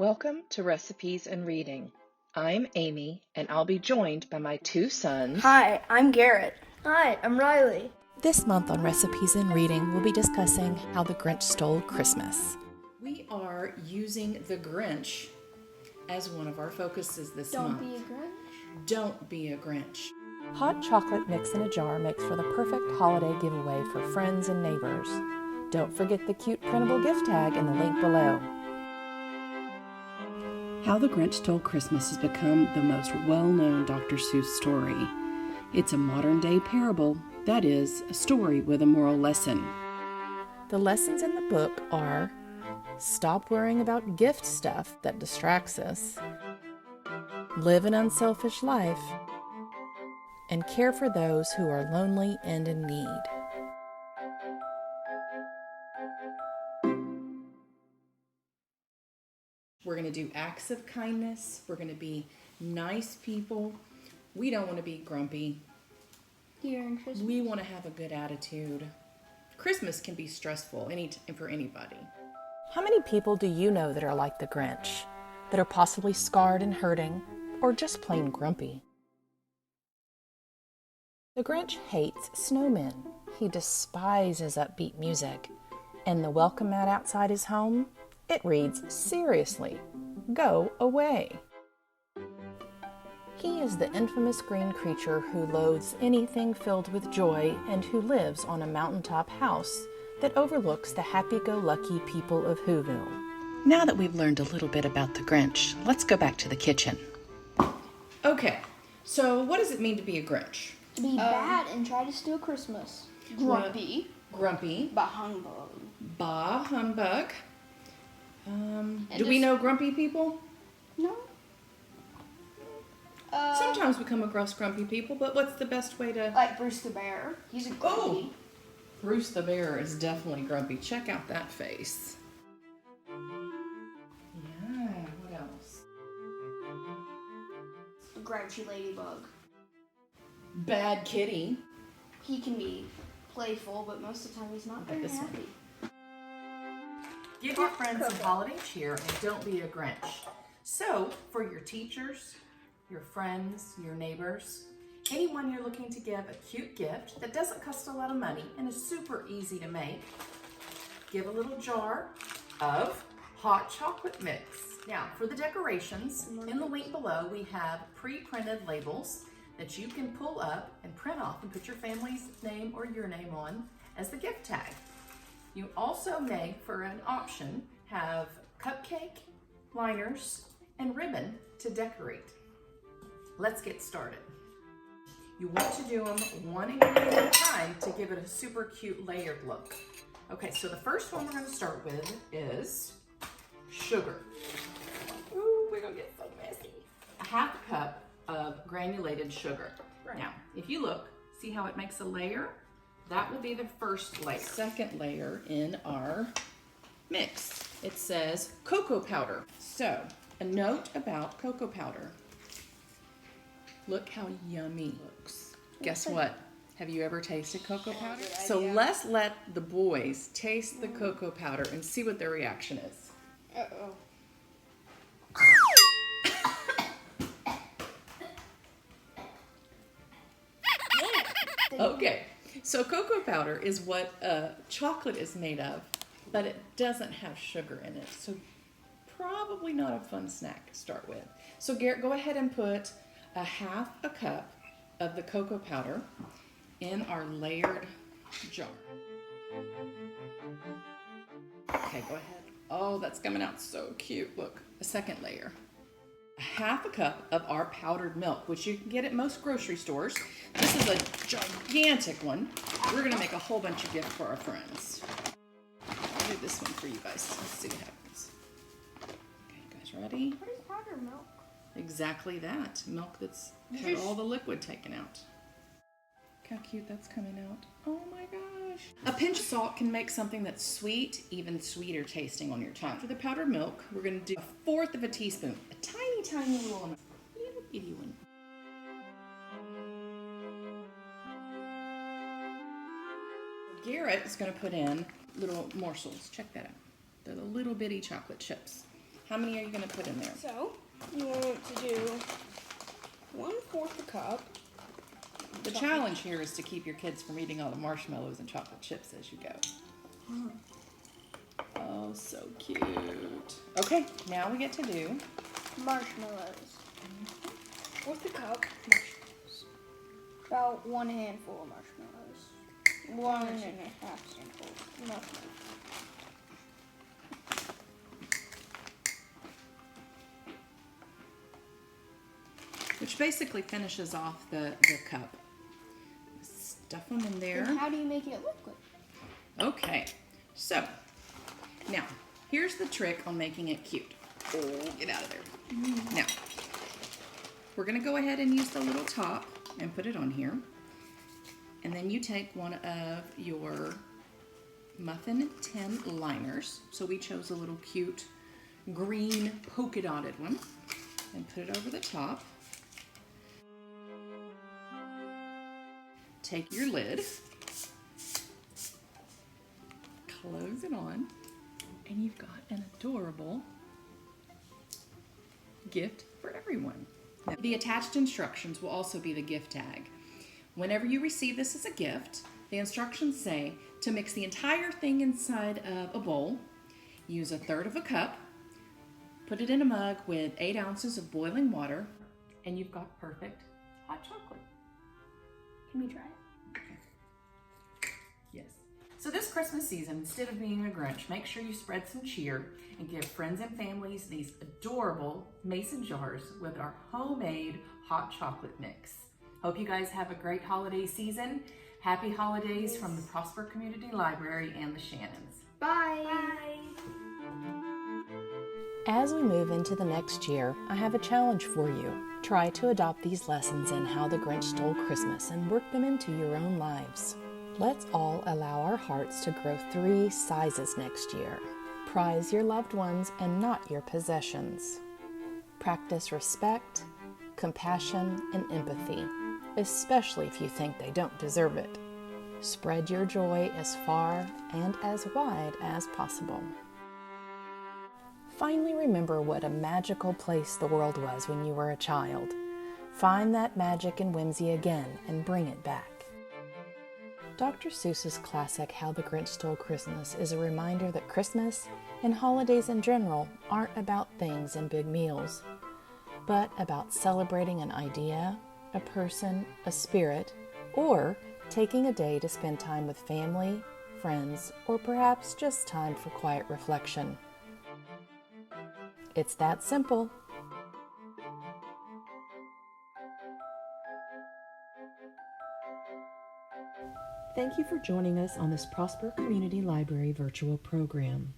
Welcome to Recipes and Reading. I'm Amy, and I'll be joined by my two sons. Hi, I'm Garrett. Hi, I'm Riley. This month on Recipes and Reading, we'll be discussing how the Grinch stole Christmas. We are using the Grinch as one of our focuses this month. Don't be a Grinch. Don't be a Grinch. Hot chocolate mix in a jar makes for the perfect holiday giveaway for friends and neighbors. Don't forget the cute printable gift tag in the link below. How the Grinch Stole Christmas has become the most well-known Dr. Seuss story. It's a modern-day parable, that is, a story with a moral lesson. The lessons in the book are: stop worrying about gift stuff that distracts us, live an unselfish life, and care for those who are lonely and in need. We're going to do acts of kindness. We're going to be nice people. We don't want to be grumpy. During Christmas. We want to have a good attitude. Christmas can be stressful for anybody. How many people do you know that are like the Grinch, that are possibly scarred and hurting, or just plain grumpy? The Grinch hates snowmen. He despises upbeat music. And the welcome mat outside his home? It reads, seriously, go away. He is the infamous green creature who loathes anything filled with joy and who lives on a mountaintop house that overlooks the happy-go-lucky people of Whoville. Now that we've learned a little bit about the Grinch, let's go back to the kitchen. Okay, so what does it mean to be a Grinch? To be bad and try to steal Christmas. Grumpy. Grumpy. Bah humbug. Bah humbug. Do we know grumpy people? No. Sometimes we come across grumpy people, but what's the best way to... Like Bruce the Bear. He's a grumpy. Oh! Bruce the Bear is definitely grumpy. Check out that face. Yeah, what else? A grouchy ladybug. Bad kitty. He can be playful, but most of the time he's not very this one? happy. Give your friends some holiday cheer and don't be a Grinch. So, for your teachers, your friends, your neighbors, anyone you're looking to give a cute gift that doesn't cost a lot of money and is super easy to make, give a little jar of hot chocolate mix. Now, for the decorations, in the link below, we have pre-printed labels that you can pull up and print off and put your family's name or your name on as the gift tag. You also may, for an option, have cupcake, liners, and ribbon to decorate. Let's get started. You want to do them one ingredient at a time to give it a super cute layered look. Okay, so the first one we're going to start with is sugar. Ooh, we're going to get so messy. A half cup of granulated sugar. Now, if you look, see how it makes a layer? That will be the first layer. Second layer in our mix. It says cocoa powder. So, a note about cocoa powder. Look how yummy it looks. Guess what? Have you ever tasted cocoa powder? So let's let the boys taste the cocoa powder and see what their reaction is. Uh-oh. Okay, so cocoa powder is what chocolate is made of, but it doesn't have sugar in it. So probably not a fun snack to start with. So Garrett, go ahead and put a half a cup of the cocoa powder in our layered jar. Okay, go ahead. Oh, that's coming out so cute. Look, a second layer. A half a cup of our powdered milk, which you can get at most grocery stores. This is a gigantic one. We're gonna make a whole bunch of gifts for our friends. I'll do this one for you guys. Let's see what happens. Okay, you guys ready? What is powdered milk? Exactly that. Milk that's had all the liquid taken out. Look how cute that's coming out. Oh my gosh. A pinch of salt can make something that's sweet, even sweeter tasting on your tongue. For the powdered milk, we're going to do 1/4 of a teaspoon. A tiny, tiny little amount. Little bitty one. Garrett is going to put in little morsels. Check that out. They're the little bitty chocolate chips. How many are you going to put in there? So, you want to do 1/4 a cup. The challenge here is to keep your kids from eating all the marshmallows and chocolate chips as you go. Oh, so cute. Okay, now we get to do Marshmallows. 1/4 a cup marshmallows. About 1 handful of marshmallows. 1.5 handfuls of marshmallows. which basically finishes off the cup. Stuff them in there. And how do you make it liquid? Okay, so now here's the trick on making it cute. Oh, get out of there. Now, we're gonna go ahead and use the little top and put it on here. And then you take one of your muffin tin liners. So we chose a little cute green polka dotted one and put it over the top. Take your lid, close it on, and you've got an adorable gift for everyone. Now, the attached instructions will also be the gift tag. Whenever you receive this as a gift, the instructions say to mix the entire thing inside of a bowl, use 1/3 a cup, put it in a mug with 8 ounces of boiling water, and you've got perfect hot chocolate. Can we try it? Yes. So this Christmas season, instead of being a Grinch, make sure you spread some cheer and give friends and families these adorable mason jars with our homemade hot chocolate mix. Hope you guys have a great holiday season. Happy holidays from the Prosper Community Library and the Shannons. Bye. Bye. As we move into the next year, I have a challenge for you. Try to adopt these lessons in How the Grinch Stole Christmas and work them into your own lives. Let's all allow our hearts to grow 3 sizes next year. Prize your loved ones and not your possessions. Practice respect, compassion, and empathy, especially if you think they don't deserve it. Spread your joy as far and as wide as possible. Finally, remember what a magical place the world was when you were a child. Find that magic and whimsy again and bring it back. Dr. Seuss's classic How the Grinch Stole Christmas is a reminder that Christmas and holidays in general aren't about things and big meals, but about celebrating an idea, a person, a spirit, or taking a day to spend time with family, friends, or perhaps just time for quiet reflection. It's that simple. Thank you for joining us on this Prosper Community Library virtual program.